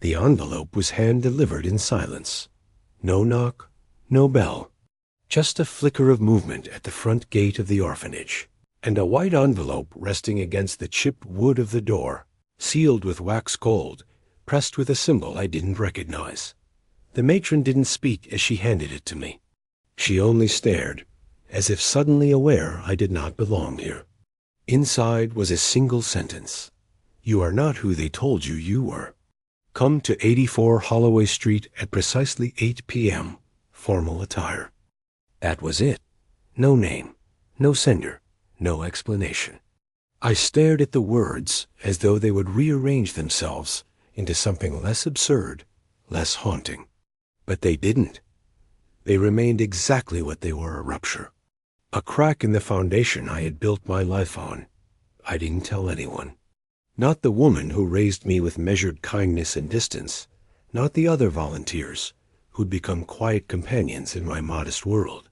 The envelope was hand-delivered in silence. No knock, no bell. Just a flicker of movement at the front gate of the orphanage, and a white envelope resting against the chipped wood of the door, sealed with wax gold, pressed with a symbol I didn't recognize. The matron didn't speak as she handed it to me. She only stared, as if suddenly aware I did not belong here. Inside was a single sentence. "You are not who they told you you were. Come to 84 Holloway Street at precisely 8 p.m. Formal attire." That was it. No name, no sender, no explanation. I stared at the words as though they would rearrange themselves into something less absurd, less haunting. But they didn't. They remained exactly what they were, a rupture. A crack in the foundation I had built my life on. I didn't tell anyone. Not the woman who raised me with measured kindness and distance. Not the other volunteers who'd become quiet companions in my modest world.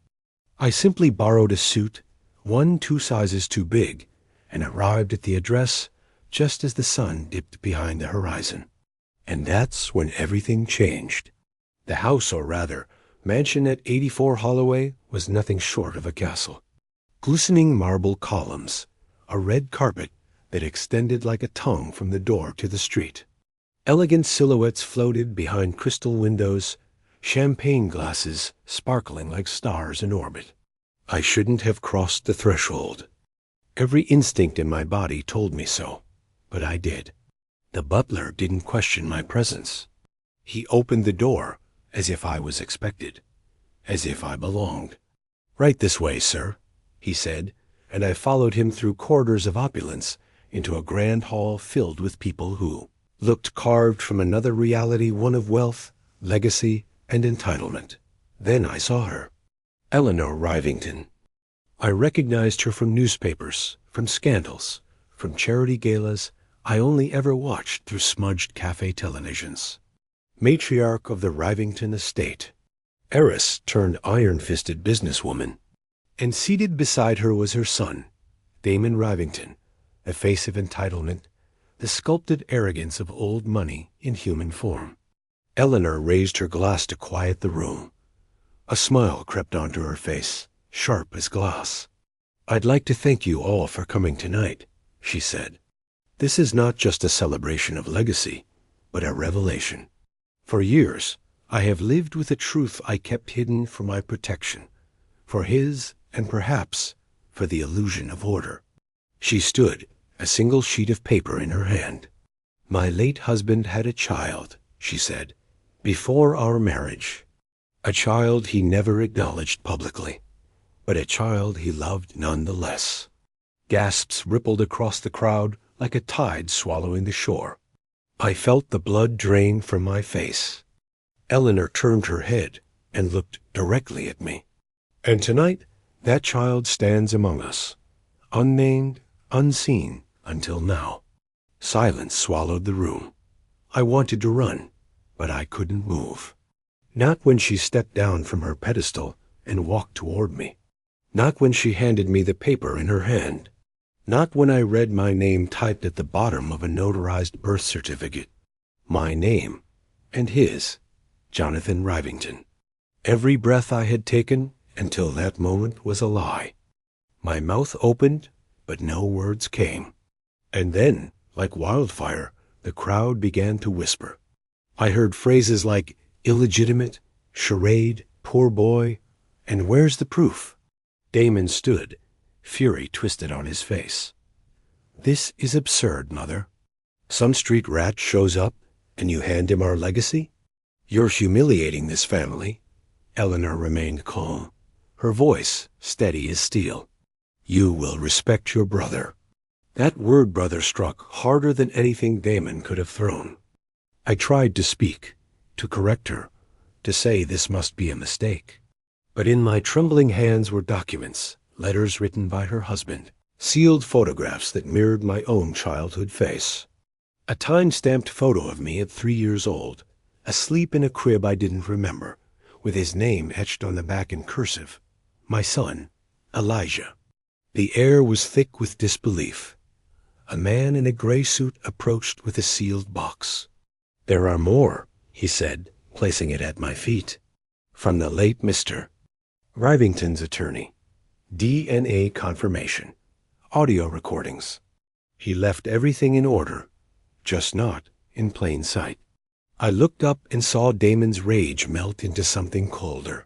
I simply borrowed a suit, 2 sizes too big, and arrived at the address just as the sun dipped behind the horizon. And that's when everything changed. The house, or rather, mansion at 84 Holloway was nothing short of a castle. Glistening marble columns, a red carpet that extended like a tongue from the door to the street. Elegant silhouettes floated behind crystal windows, champagne glasses sparkling like stars in orbit. I shouldn't have crossed the threshold. Every instinct in my body told me so, but I did. The butler didn't question my presence. He opened the door as if I was expected, as if I belonged. "Right this way, sir," he said, and I followed him through corridors of opulence into a grand hall filled with people who looked carved from another reality, one of wealth, legacy, and entitlement. Then I saw her. Eleanor Rivington. I recognized her from newspapers, from scandals, from charity galas I only ever watched through smudged cafe televisions. Matriarch of the Rivington estate. Heiress turned iron-fisted businesswoman. And seated beside her was her son, Damon Rivington, a face of entitlement, the sculpted arrogance of old money in human form. Eleanor raised her glass to quiet the room. A smile crept onto her face, sharp as glass. "I'd like to thank you all for coming tonight," she said. "This is not just a celebration of legacy, but a revelation. For years, I have lived with a truth I kept hidden for my protection, for his, and perhaps for the illusion of order." She stood, a single sheet of paper in her hand. "My late husband had a child," she said, "before our marriage. A child he never acknowledged publicly, but a child he loved nonetheless." Gasps rippled across the crowd like a tide swallowing the shore. I felt the blood drain from my face. Eleanor turned her head and looked directly at me. "And tonight, that child stands among us, unnamed, unseen until now." Silence swallowed the room. I wanted to run, but I couldn't move. Not when she stepped down from her pedestal and walked toward me. Not when she handed me the paper in her hand. Not when I read my name typed at the bottom of a notarized birth certificate. My name, and his, Jonathan Rivington. Every breath I had taken until that moment was a lie. My mouth opened, but no words came. And then, like wildfire, the crowd began to whisper. I heard phrases like illegitimate, charade, poor boy, and where's the proof? Damon stood, fury twisted on his face. "This is absurd, Mother. Some street rat shows up, and you hand him our legacy? You're humiliating this family." Eleanor remained calm, her voice steady as steel. "You will respect your brother." That word brother struck harder than anything Damon could have thrown. I tried to speak, to correct her, to say this must be a mistake. But in my trembling hands were documents, letters written by her husband, sealed photographs that mirrored my own childhood face. A time-stamped photo of me at 3 years old, asleep in a crib I didn't remember, with his name etched on the back in cursive. My son, Elijah. The air was thick with disbelief. A man in a gray suit approached with a sealed box. There are more, he said, placing it at my feet. From the late Mr. Rivington's attorney. DNA confirmation. Audio recordings. He left everything in order, just not in plain sight. I looked up and saw Damon's rage melt into something colder.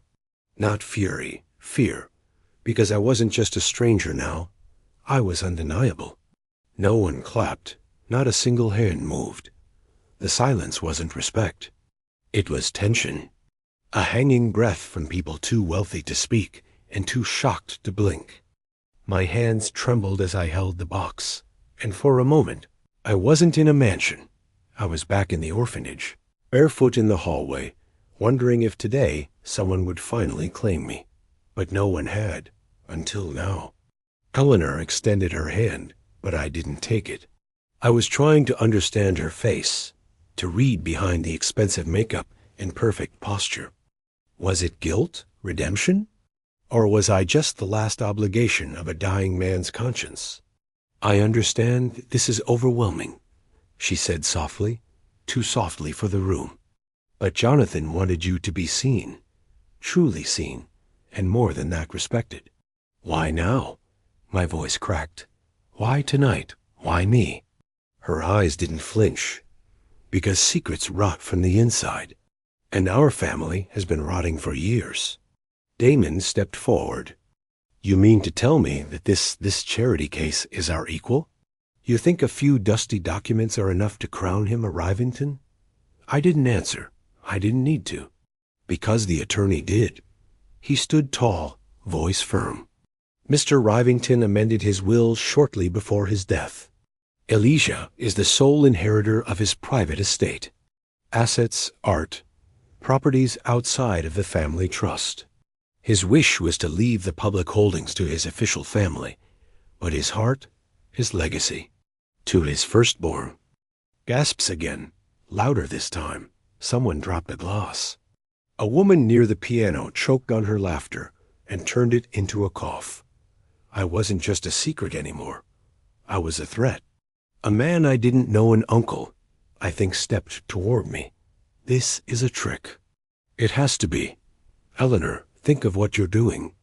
Not fury, fear, because I wasn't just a stranger now. I was undeniable. No one clapped, not a single hand moved. The silence wasn't respect. It was tension. A hanging breath from people too wealthy to speak and too shocked to blink. My hands trembled as I held the box, and for a moment, I wasn't in a mansion. I was back in the orphanage, barefoot in the hallway, wondering if today someone would finally claim me. But no one had, until now. Eleanor extended her hand, but I didn't take it. I was trying to understand her face, to read behind the expensive makeup and perfect posture. Was it guilt, redemption? Or was I just the last obligation of a dying man's conscience? I understand this is overwhelming, she said softly, too softly for the room. But Jonathan wanted you to be seen, truly seen, and more than that respected. Why now? My voice cracked. Why tonight? Why me? Her eyes didn't flinch. Because secrets rot from the inside. And our family has been rotting for years. Damon stepped forward. You mean to tell me that this charity case is our equal? You think a few dusty documents are enough to crown him a Rivington? I didn't answer. I didn't need to. Because the attorney did. He stood tall, voice firm. Mr. Rivington amended his will shortly before his death. Elijah is the sole inheritor of his private estate. Assets, art, properties outside of the family trust. His wish was to leave the public holdings to his official family, but his heart, his legacy, to his firstborn. Gasps again, louder this time. Someone dropped a glass. A woman near the piano choked on her laughter and turned it into a cough. I wasn't just a secret anymore. I was a threat. A man I didn't know, an uncle, I think, stepped toward me. This is a trick. It has to be. Eleanor, think of what you're doing.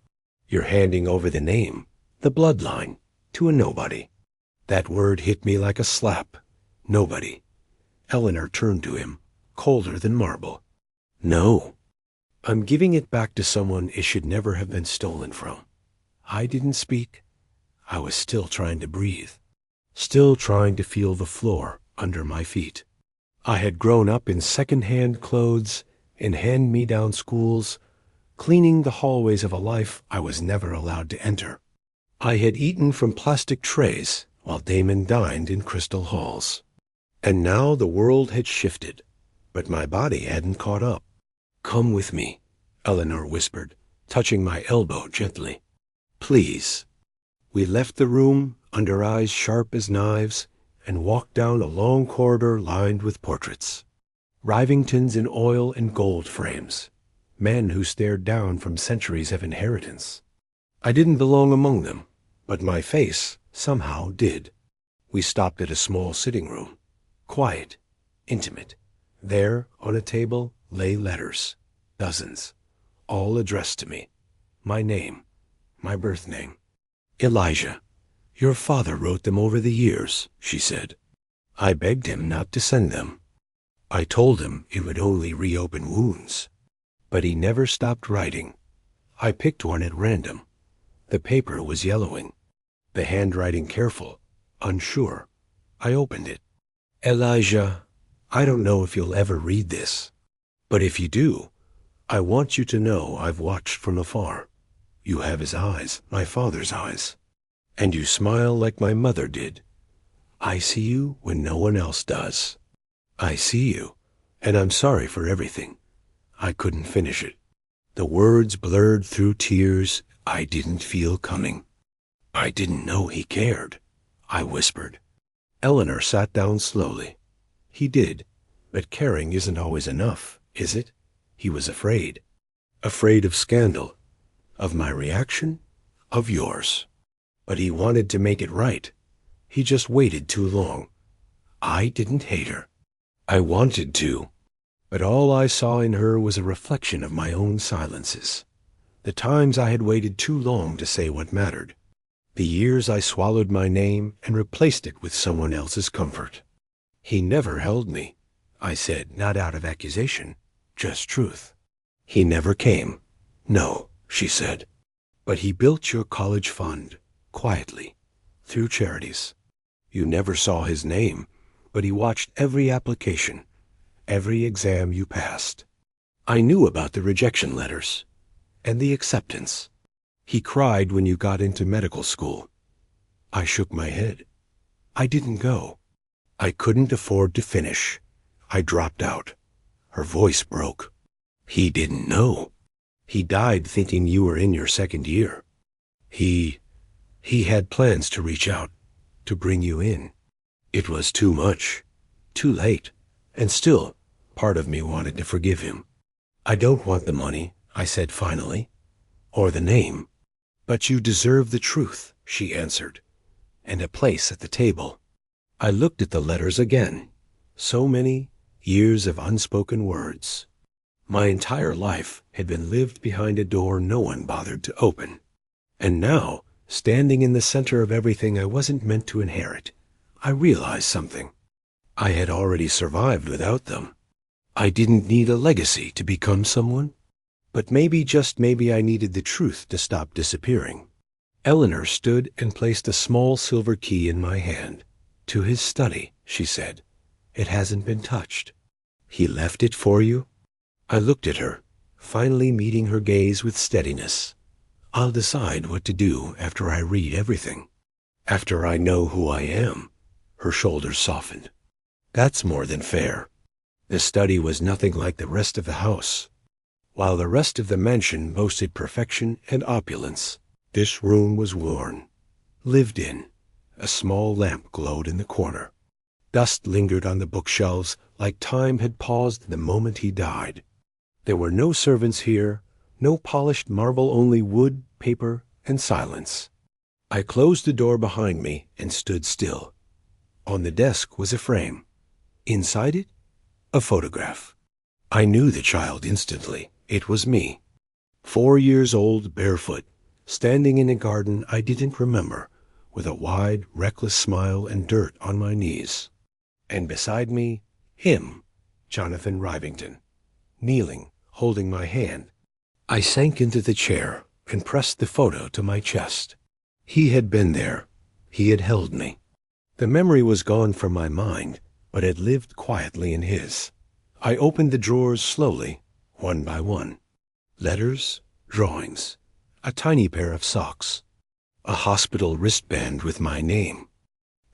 You're handing over the name, the bloodline, to a nobody. That word hit me like a slap. Nobody. Eleanor turned to him, colder than marble. No. I'm giving it back to someone it should never have been stolen from. I didn't speak. I was still trying to breathe. Still trying to feel the floor under my feet. I had grown up in second-hand clothes, in hand-me-down schools, cleaning the hallways of a life I was never allowed to enter. I had eaten from plastic trays while Damon dined in crystal halls. And now the world had shifted, but my body hadn't caught up. Come with me, Eleanor whispered, touching my elbow gently. Please. We left the room, under eyes sharp as knives, and walked down a long corridor lined with portraits. Rivingtons in oil and gold frames. Men who stared down from centuries of inheritance. I didn't belong among them, but my face somehow did. We stopped at a small sitting room. Quiet, intimate. There, on a table, lay letters. Dozens. All addressed to me. My name. My birth name. Elijah. Your father wrote them over the years, she said. I begged him not to send them. I told him it would only reopen wounds. But he never stopped writing. I picked one at random. The paper was yellowing. The handwriting careful, unsure. I opened it. Elijah, I don't know if you'll ever read this. But if you do, I want you to know I've watched from afar. You have his eyes, my father's eyes. And you smile like my mother did. I see you when no one else does. I see you, and I'm sorry for everything. I couldn't finish it. The words blurred through tears I didn't feel coming. I didn't know he cared, I whispered. Eleanor sat down slowly. He did, but caring isn't always enough, is it? He was afraid. Afraid of scandal. Of my reaction. Of yours. But he wanted to make it right. He just waited too long. I didn't hate her. I wanted to, but all I saw in her was a reflection of my own silences. The times I had waited too long to say what mattered. The years I swallowed my name and replaced it with someone else's comfort. He never held me, I said, not out of accusation, just truth. He never came. No, she said. But he built your college fund, quietly, through charities. You never saw his name, but he watched every application, every exam you passed. I knew about the rejection letters and the acceptance. He cried when you got into medical school. I shook my head. I didn't go. I couldn't afford to finish. I dropped out. Her voice broke. He didn't know. He died thinking you were in your second year. He had plans to reach out, to bring you in. It was too much, too late, and still, part of me wanted to forgive him. I don't want the money, I said finally, or the name. But you deserve the truth, she answered, and a place at the table. I looked at the letters again. So many years of unspoken words. My entire life had been lived behind a door no one bothered to open. And now, standing in the center of everything I wasn't meant to inherit, I realized something. I had already survived without them. I didn't need a legacy to become someone. But maybe, just maybe, I needed the truth to stop disappearing. Eleanor stood and placed a small silver key in my hand. To his study, she said. It hasn't been touched. He left it for you? I looked at her, finally meeting her gaze with steadiness. I'll decide what to do after I read everything. After I know who I am. Her shoulders softened. That's more than fair. The study was nothing like the rest of the house. While the rest of the mansion boasted perfection and opulence, this room was worn, lived in. A small lamp glowed in the corner. Dust lingered on the bookshelves like time had paused the moment he died. There were no servants here, no polished marble, only wood, paper, and silence. I closed the door behind me and stood still. On the desk was a frame. Inside it, a photograph. I knew the child instantly. It was me. 4 years old, barefoot, standing in a garden I didn't remember, with a wide, reckless smile and dirt on my knees. And beside me, him, Jonathan Rivington, kneeling, holding my hand. I sank into the chair and pressed the photo to my chest. He had been there. He had held me. The memory was gone from my mind, but it lived quietly in his. I opened the drawers slowly, one by one. Letters, drawings, a tiny pair of socks, a hospital wristband with my name,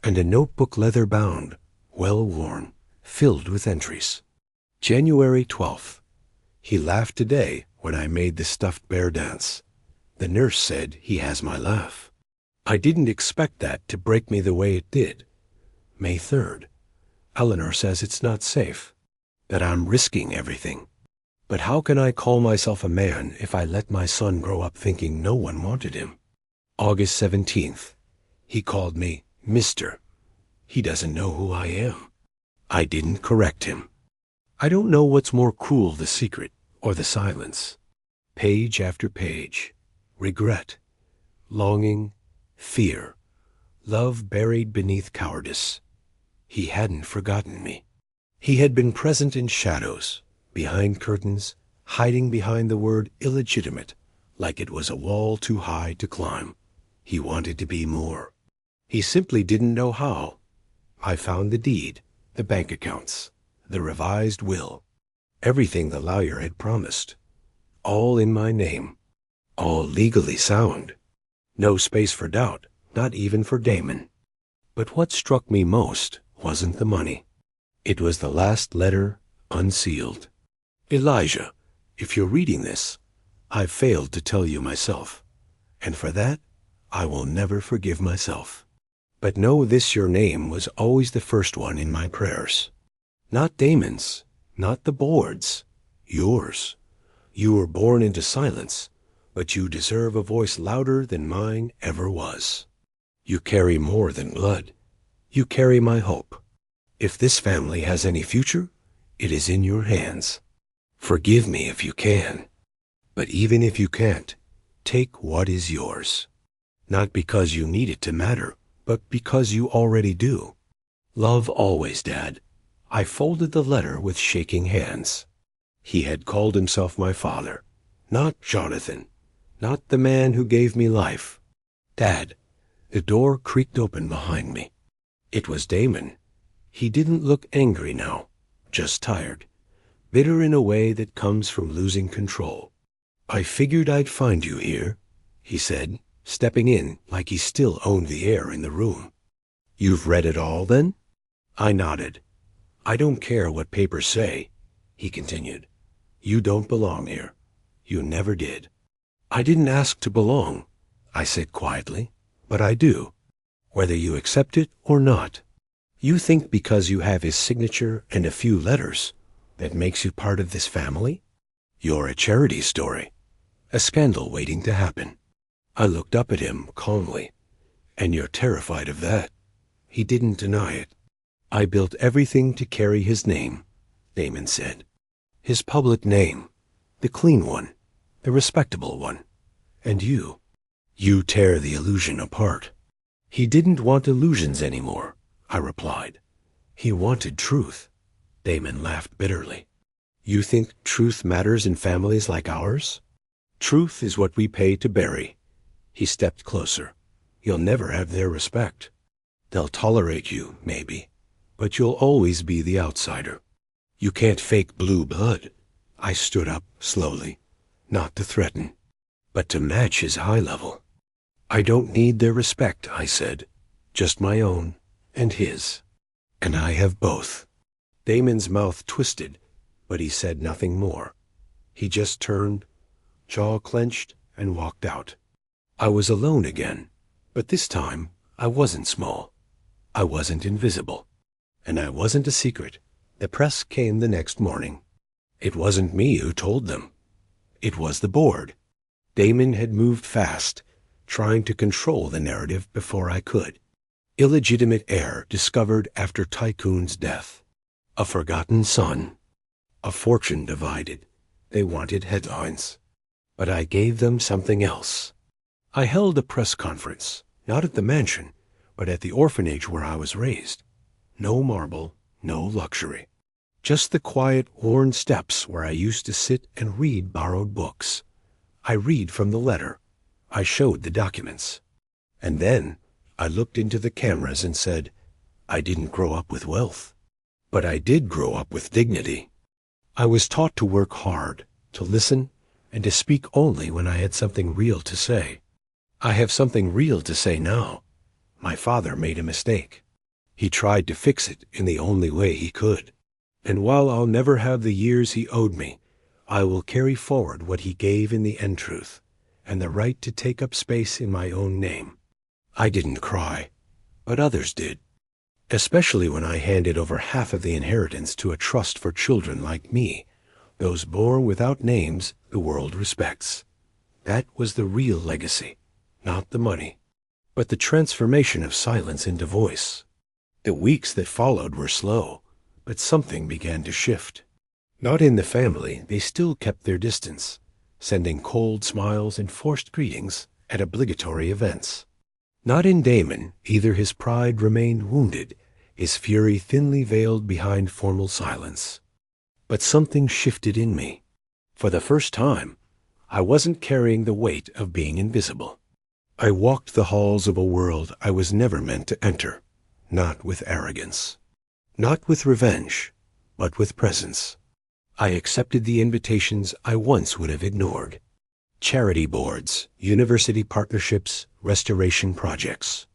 and a notebook leather-bound, well-worn, filled with entries. January 12th. He laughed today when I made the stuffed bear dance. The nurse said he has my laugh. I didn't expect that to break me the way it did. May 3rd. Eleanor says it's not safe, that I'm risking everything. But how can I call myself a man if I let my son grow up thinking no one wanted him? August 17th. He called me Mr. He doesn't know who I am. I didn't correct him. I don't know what's more cruel, the secret or the silence. Page after page. Regret, longing, fear, love buried beneath cowardice. He hadn't forgotten me. He had been present in shadows, behind curtains, hiding behind the word illegitimate, like it was a wall too high to climb. He wanted to be more. He simply didn't know how. I found the deed, the bank accounts, the revised will, everything the lawyer had promised, all in my name, all legally sound. No space for doubt, not even for Damon. But what struck me most wasn't the money. It was the last letter, unsealed. Elijah, if you're reading this, I've failed to tell you myself, and for that, I will never forgive myself. But know this, your name was always the first one in my prayers. Not Damon's, not the board's, yours. You were born into silence, but you deserve a voice louder than mine ever was. You carry more than blood. You carry my hope. If this family has any future, it is in your hands. Forgive me if you can. But even if you can't, take what is yours. Not because you need it to matter, but because you already do. Love always, Dad. I folded the letter with shaking hands. He had called himself my father, not Jonathan, not the man who gave me life. Dad, the door creaked open behind me. It was Damon. He didn't look angry now, just tired, bitter in a way that comes from losing control. I figured I'd find you here, he said, stepping in like he still owned the air in the room. You've read it all, then? I nodded. I don't care what papers say, he continued. You don't belong here. You never did. I didn't ask to belong, I said quietly, but I do, whether you accept it or not. You think because you have his signature and a few letters, that makes you part of this family? You're a charity story, a scandal waiting to happen. I looked up at him calmly. And you're terrified of that. He didn't deny it. I built everything to carry his name, Damon said. His public name, the clean one, the respectable one. And you tear the illusion apart. He didn't want illusions anymore, I replied. He wanted truth. Damon laughed bitterly. You think truth matters in families like ours? Truth is what we pay to bury. He stepped closer. You'll never have their respect. They'll tolerate you, maybe, but you'll always be the outsider. You can't fake blue blood. I stood up slowly, not to threaten, but to match his high level. I don't need their respect, I said, just my own and his. And I have both. Damon's mouth twisted, but he said nothing more. He just turned, jaw clenched, and walked out. I was alone again, but this time I wasn't small. I wasn't invisible. And I wasn't a secret. The press came the next morning. It wasn't me who told them. It was the board. Damon had moved fast, trying to control the narrative before I could. Illegitimate heir discovered after Tycoon's death. A forgotten son. A fortune divided. They wanted headlines. But I gave them something else. I held a press conference, not at the mansion, but at the orphanage where I was raised. No marble, no luxury. Just the quiet, worn steps where I used to sit and read borrowed books. I read from the letter. I showed the documents. And then I looked into the cameras and said, I didn't grow up with wealth, but I did grow up with dignity. I was taught to work hard, to listen, and to speak only when I had something real to say. I have something real to say now. My father made a mistake. He tried to fix it in the only way he could. And while I'll never have the years he owed me, I will carry forward what he gave in the end truth, and the right to take up space in my own name. I didn't cry, but others did. Especially when I handed over half of the inheritance to a trust for children like me, those born without names the world respects. That was the real legacy, not the money, but the transformation of silence into voice. The weeks that followed were slow, but something began to shift. Not in the family, they still kept their distance, sending cold smiles and forced greetings at obligatory events. Not in Damon, either. His pride remained wounded, his fury thinly veiled behind formal silence. But something shifted in me. For the first time, I wasn't carrying the weight of being invisible. I walked the halls of a world I was never meant to enter, not with arrogance, not with revenge, but with presence. I accepted the invitations I once would have ignored. Charity boards, university partnerships, restoration projects.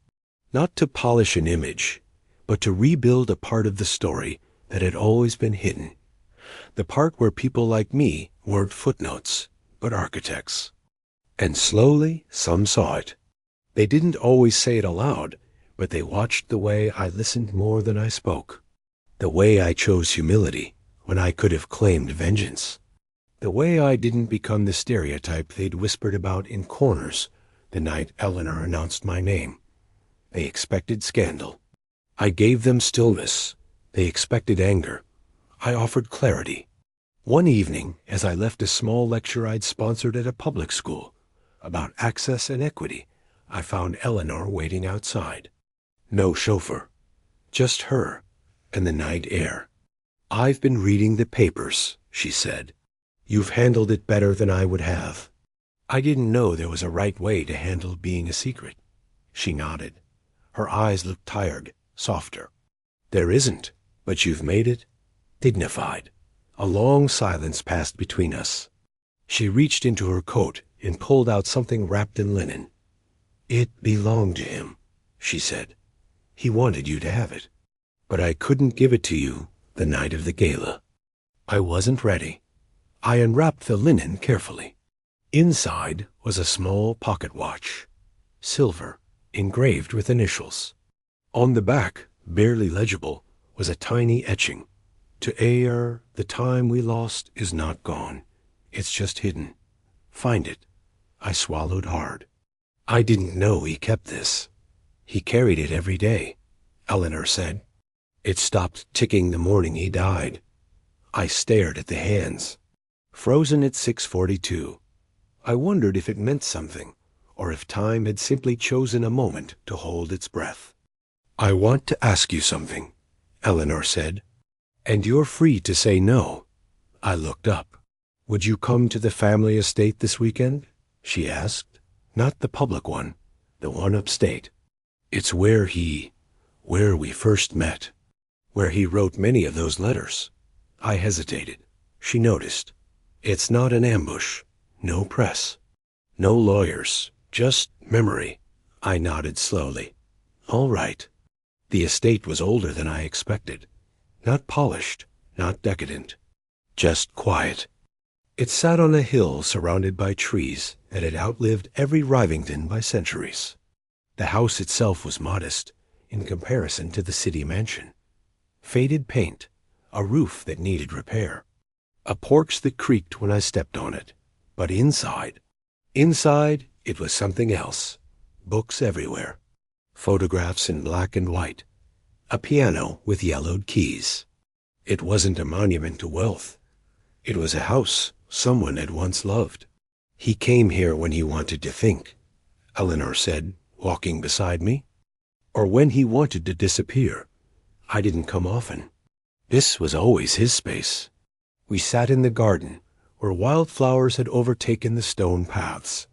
Not to polish an image, but to rebuild a part of the story that had always been hidden. The part where people like me weren't footnotes, but architects. And slowly, some saw it. They didn't always say it aloud, but they watched the way I listened more than I spoke. The way I chose humility when I could have claimed vengeance. The way I didn't become the stereotype they'd whispered about in corners the night Eleanor announced my name. They expected scandal. I gave them stillness, They expected anger. I offered clarity. One evening, as I left a small lecture I'd sponsored at a public school about access and equity, I found Eleanor waiting outside. No chauffeur, just her and the night air. "I've been reading the papers," she said. "You've handled it better than I would have." I didn't know there was a right way to handle being a secret. She nodded. Her eyes looked tired, softer. "There isn't, but you've made it dignified." A long silence passed between us. She reached into her coat and pulled out something wrapped in linen. "It belonged to him," she said. "He wanted you to have it. But I couldn't give it to you the night of the gala." I wasn't ready. I unwrapped the linen carefully. Inside was a small pocket watch, silver, engraved with initials. On the back, barely legible, was a tiny etching. "To Heir, the time we lost is not gone. It's just hidden. Find it." I swallowed hard. I didn't know he kept this. "He carried it every day," Eleanor said. "It stopped ticking the morning he died." I stared at the hands. Frozen at 6:42. I wondered if it meant something, or if time had simply chosen a moment to hold its breath. "I want to ask you something," Eleanor said. "And you're free to say no." I looked up. "Would you come to the family estate this weekend?" she asked. "Not the public one, the one upstate. It's where we first met, where he wrote many of those letters." I hesitated. She noticed. "It's not an ambush. No press. No lawyers. Just memory." I nodded slowly. "All right." The estate was older than I expected. Not polished, not decadent. Just quiet. It sat on a hill surrounded by trees that had outlived every Rivington by centuries. The house itself was modest in comparison to the city mansion. Faded paint, a roof that needed repair, a porch that creaked when I stepped on it. But inside it was something else. Books everywhere. Photographs in black and white. A piano with yellowed keys. It wasn't a monument to wealth. It was a house someone had once loved. "He came here when he wanted to think," Eleanor said, walking beside me. "Or when he wanted to disappear. I didn't come often. This was always his space." We sat in the garden, where wildflowers had overtaken the stone paths.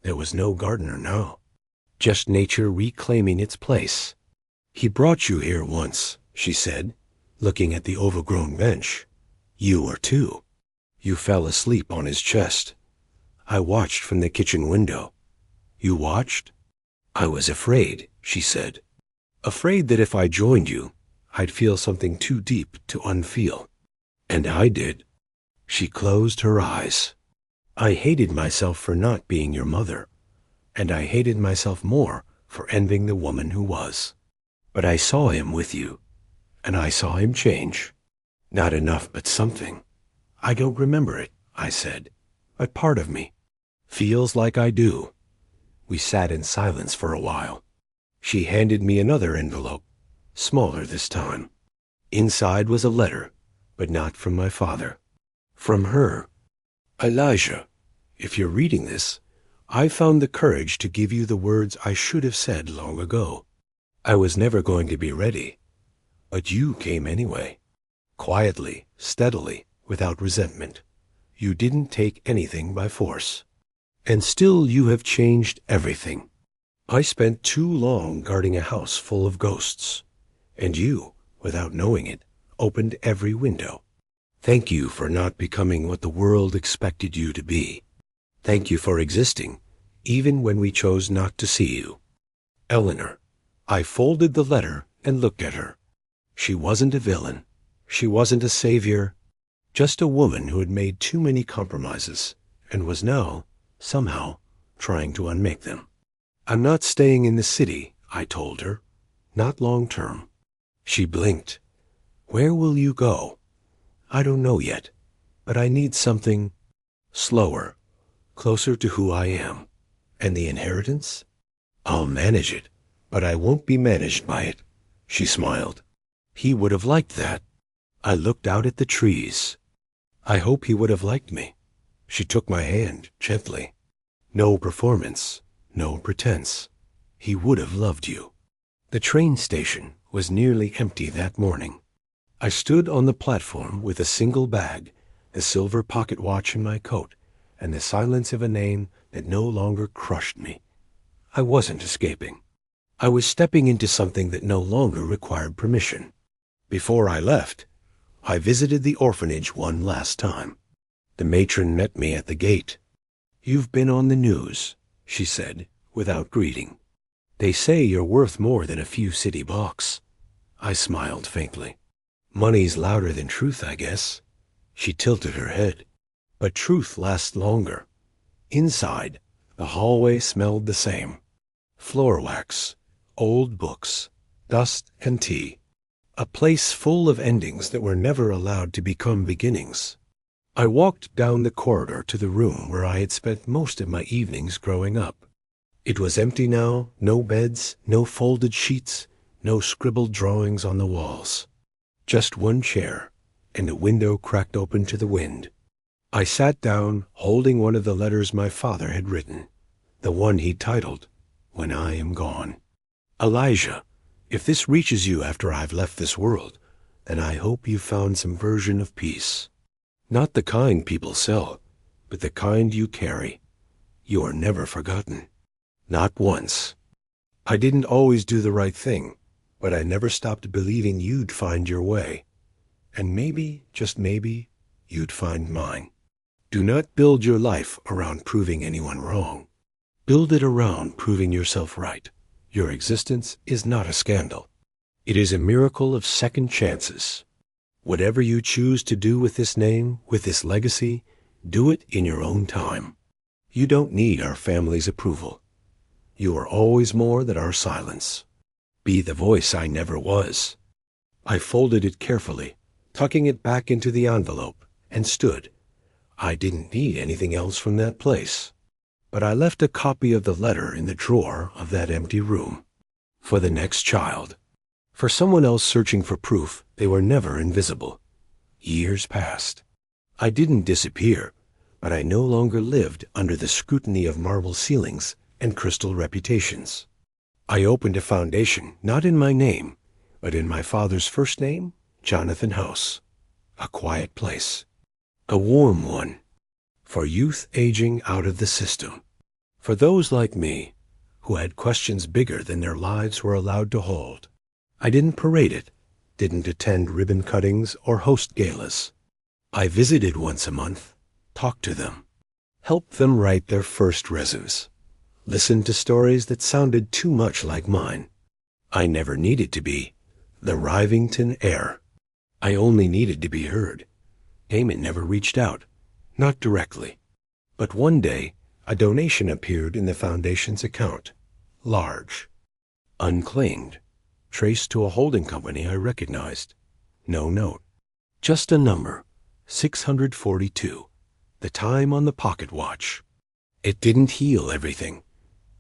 There was no gardener now, just nature reclaiming its place. "He brought you here once," she said, looking at the overgrown bench. "You were two. You fell asleep on his chest. I watched from the kitchen window." "You watched?" "I was afraid," she said. "Afraid that if I joined you, I'd feel something too deep to unfeel." And I did. She closed her eyes. "I hated myself for not being your mother, and I hated myself more for envying the woman who was. But I saw him with you, and I saw him change. Not enough, but something. I don't remember it," I said, "but part of me feels like I do." We sat in silence for a while. She handed me another envelope, smaller this time. Inside was a letter, but not from my father. From her. "Elijah, if you're reading this, I found the courage to give you the words I should have said long ago. I was never going to be ready, but you came anyway. Quietly, steadily, without resentment. You didn't take anything by force. And still you have changed everything. I spent too long guarding a house full of ghosts, and you, without knowing it, opened every window. Thank you for not becoming what the world expected you to be. Thank you for existing, even when we chose not to see you. Eleanor." I folded the letter and looked at her. She wasn't a villain. She wasn't a savior. Just a woman who had made too many compromises and was now, somehow, trying to unmake them. "I'm not staying in the city," I told her. "Not long term." She blinked. "Where will you go?" "I don't know yet, but I need something slower, closer to who I am. And the inheritance? I'll manage it, but I won't be managed by it." She smiled. He would have liked that. I looked out at the trees. I hope he would have liked me. She took my hand gently. No performance, no pretense. He would have loved you. The train station was nearly empty that morning. I stood on the platform with a single bag, the silver pocket watch in my coat, and the silence of a name that no longer crushed me. I wasn't escaping. I was stepping into something that no longer required permission. Before I left, I visited the orphanage one last time. The matron met me at the gate. "You've been on the news," she said, without greeting. "They say you're worth more than a few city blocks." I smiled faintly. "Money's louder than truth, I guess." She tilted her head. "But truth lasts longer." Inside, the hallway smelled the same. Floor wax, old books, dust and tea. A place full of endings that were never allowed to become beginnings. I walked down the corridor to the room where I had spent most of my evenings growing up. It was empty now, no beds, no folded sheets, no scribbled drawings on the walls. Just one chair, and a window cracked open to the wind. I sat down, holding one of the letters my father had written, the one he titled, "When I Am Gone." "Elijah, if this reaches you after I've left this world, then I hope you've found some version of peace. Not the kind people sell, but the kind you carry. You are never forgotten. Not once. I didn't always do the right thing, but I never stopped believing you'd find your way. And maybe, just maybe, you'd find mine. Do not build your life around proving anyone wrong. Build it around proving yourself right. Your existence is not a scandal. It is a miracle of second chances. Whatever you choose to do with this name, with this legacy, do it in your own time. You don't need our family's approval. You are always more than our silence. Be the voice I never was." I folded it carefully, tucking it back into the envelope, and stood. I didn't need anything else from that place. But I left a copy of the letter in the drawer of that empty room. For the next child. For someone else searching for proof they were never invisible. Years passed. I didn't disappear, but I no longer lived under the scrutiny of marble ceilings and crystal reputations. I opened a foundation not in my name, but in my father's first name, Jonathan House. A quiet place. A warm one. For youth aging out of the system. For those like me, who had questions bigger than their lives were allowed to hold. I didn't parade it, didn't attend ribbon cuttings or host galas. I visited once a month, talked to them, helped them write their first resumes, listened to stories that sounded too much like mine. I never needed to be the Rivington Heir. I only needed to be heard. Damon never reached out, not directly. But one day, a donation appeared in the foundation's account. Large. Unclaimed. Traced to a holding company I recognized. No note. Just a number. 642. The time on the pocket watch. It didn't heal everything,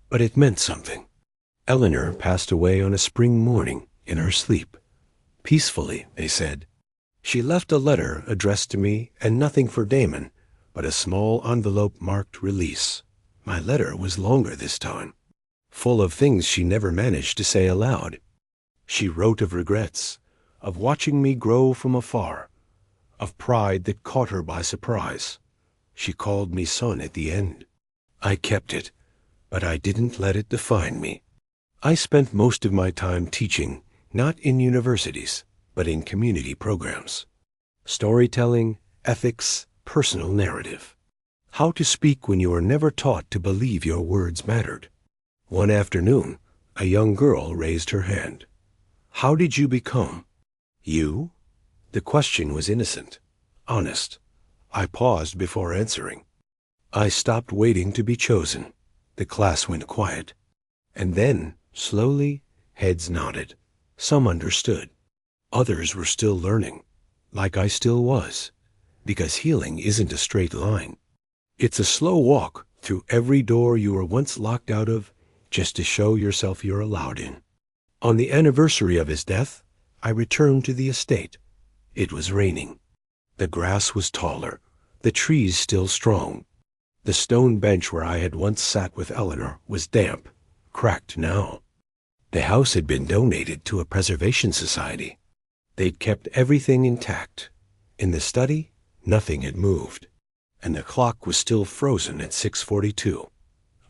but it meant something. Eleanor passed away on a spring morning in her sleep. Peacefully, they said. She left a letter addressed to me and nothing for Damon, but a small envelope marked release. My letter was longer this time, full of things she never managed to say aloud. She wrote of regrets, of watching me grow from afar, of pride that caught her by surprise. She called me son at the end. I kept it, but I didn't let it define me. I spent most of my time teaching, not in universities, but in community programs. Storytelling, ethics, personal narrative. How to speak when you are never taught to believe your words mattered. One afternoon, a young girl raised her hand. "How did you become?" "You?" The question was innocent, honest. I paused before answering. I stopped waiting to be chosen. The class went quiet. And then, slowly, heads nodded. Some understood. Others were still learning, like I still was, because healing isn't a straight line. It's a slow walk through every door you were once locked out of just to show yourself you're allowed in. On the anniversary of his death, I returned to the estate. It was raining. The grass was taller, the trees still strong. The stone bench where I had once sat with Eleanor was damp, cracked now. The house had been donated to a preservation society. They'd kept everything intact. In the study, nothing had moved, and the clock was still frozen at 6:42.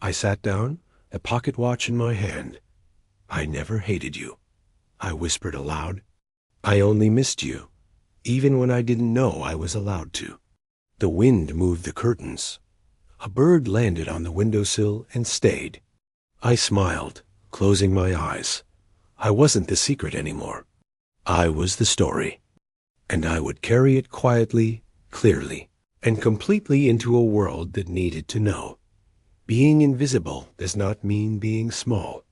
I sat down, a pocket watch in my hand. "I never hated you," I whispered aloud. "I only missed you, even when I didn't know I was allowed to." The wind moved the curtains. A bird landed on the windowsill and stayed. I smiled, closing my eyes. I wasn't the secret anymore. I was the story. And I would carry it quietly, clearly, and completely into a world that needed to know. Being invisible does not mean being small.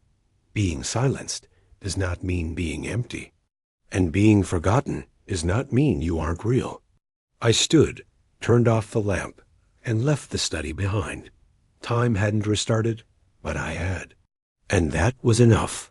Being silenced does not mean being empty. And being forgotten does not mean you aren't real. I stood, turned off the lamp, and left the study behind. Time hadn't restarted, but I had. And that was enough.